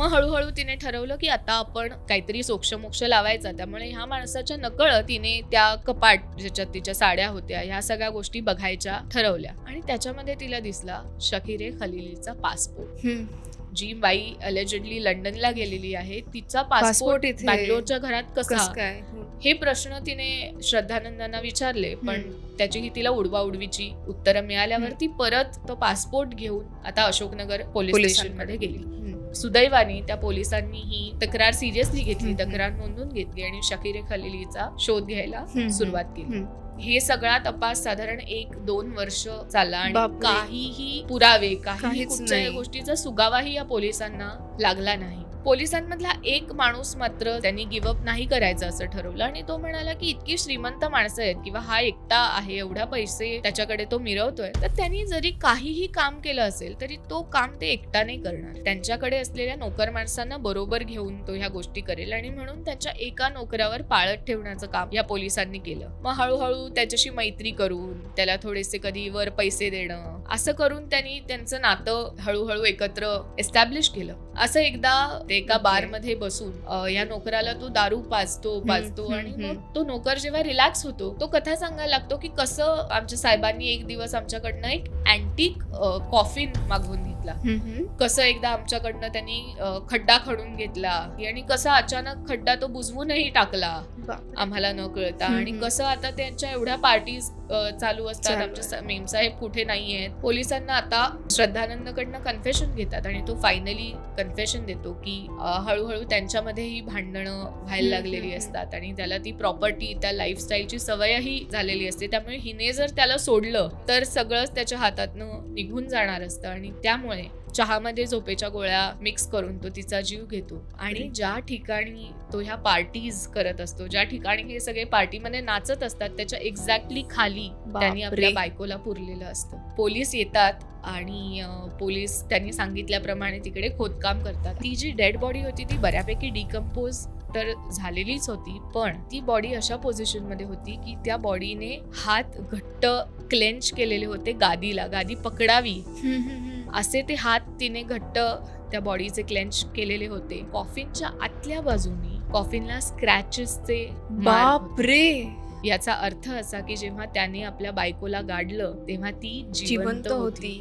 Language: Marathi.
मग हळूहळू तिने ठरवलं की आता आपण काहीतरी सोक्षमोक्ष लावायचा. त्यामुळे ह्या माणसाच्या नकळत तिने त्या कपाट ज्याच्यात तिच्या साड्या होत्या ह्या सगळ्या गोष्टी बघायच्या ठरवल्या आणि त्याच्यामध्ये तिला दिसला शकीरे खलिलीचा पासपोर्ट. जी बाई अलेजेडली लंडनला गेलेली आहे तिचा पासपोर्ट बँगलोरच्या घरात कसा काय हे प्रश्न तिने श्रद्धानंदांना विचारले, पण त्याचीही तिला उडवाउडवीची उत्तरं मिळाल्यावर ती परत तो पासपोर्ट घेऊन आता अशोकनगर पोलीस स्टेशन मध्ये गेली. सुदैवाने त्या पोलिसांनी ही तक्रार सिरियसली घेतली, तक्रार नोंदवून घेतली आणि शकीरे खलिलीचा शोध घ्यायला सुरुवात केली. हे सगळा तपास साधारण 1-2 वर्ष चालला आणि काहीही पुरावे काही कुठच्याही गोष्टीचा सुगावाही या पोलिसांना लागला नाही. पोलिसांमधला एक माणूस मात्र त्यांनी गिव्हअप नाही करायचं असं ठरवलं आणि तो म्हणाला की इतकी श्रीमंत माणसं आहेत किंवा हा एकटा आहे, एवढा पैसे त्याच्याकडे तो मिरवतोय, तर त्यांनी जरी काहीही काम केलं असेल तरी तो काम ते एकटा नाही करणार. त्यांच्याकडे असलेल्या नोकर माणसांना बरोबर घेऊन तो ह्या गोष्टी करेल आणि म्हणून त्याच्या एका नोकरावर पाळत ठेवण्याचं काम या पोलिसांनी केलं. मग हळूहळू त्याच्याशी मैत्री करून त्याला थोडेसे कधी वर पैसे देणं असं करून त्यांनी त्यांचं नातं हळूहळू एकत्र एस्टॅब्लिश केलं. असं एकदा ते एका बार मध्ये बसून या नोकराला तो दारू पाजतो आणि मग तो नोकर जेव्हा रिलॅक्स होतो तो कथा सांगायला लागतो की कसं आमच्या साहेबांनी एक दिवस आमच्याकडनं एक अँटिक कॉफिन मागवून घेतला, कसं एकदा आमच्याकडनं त्यांनी खड्डा खणून घेतला आणि कसा अचानक खड्डा तो बुजवूनही टाकला आम्हाला न कळता, आणि कसं आता त्यांच्या एवढ्या पार्टीज चालू असतात, आमचे मेमसाहेब कुठे नाहीयेत. पोलिसांना आता श्रद्धानंदकडनं कन्फेशन घेतात आणि तो फायनली कन्फेशन देतो की हळूहळू त्यांच्यामध्येही भांडणं व्हायला लागलेली असतात आणि त्याला ती प्रॉपर्टी त्या लाईफस्टाईलची सवयही झालेली असते. त्यामुळे हिने जर त्याला सोडलं तर सगळंच त्याच्या हातातनं निघून जाणार असतं आणि त्यामुळे चहामध्ये झोपेच्या गोळ्या मिक्स करून तो तिचा जीव घेतो. आणि ज्या ठिकाणी तो ह्या पार्टीज करत असतो, ज्या ठिकाणी हे सगळे पार्टीमध्ये नाचत असतात, त्याच्या एक्झॅक्टली खाली त्यांनी आपल्या बायकोला पुरलेलं असतं. पोलीस येतात आणि पोलीस त्यांनी सांगितल्याप्रमाणे तिकडे खोदकाम करतात. ती जी डेड बॉडी होती ती बऱ्यापैकी डिकम्पोज तर झालेलीच होती, पण ती बॉडी अशा पोझिशन मध्ये होती की त्या बॉडीने हात घट्ट क्लेंच केलेले होते गादीला, गादी पकडावी असे ते हात तिने घट्ट त्या बॉडीचे क्लेंच केलेले होते. कॉफिनच्या आतल्या बाजूनी कॉफिनला स्क्रॅचेसचे बापरे. याचा अर्थ असा की जेव्हा त्याने आपल्या बायकोला गाडलं तेव्हा ती जिवंत होती.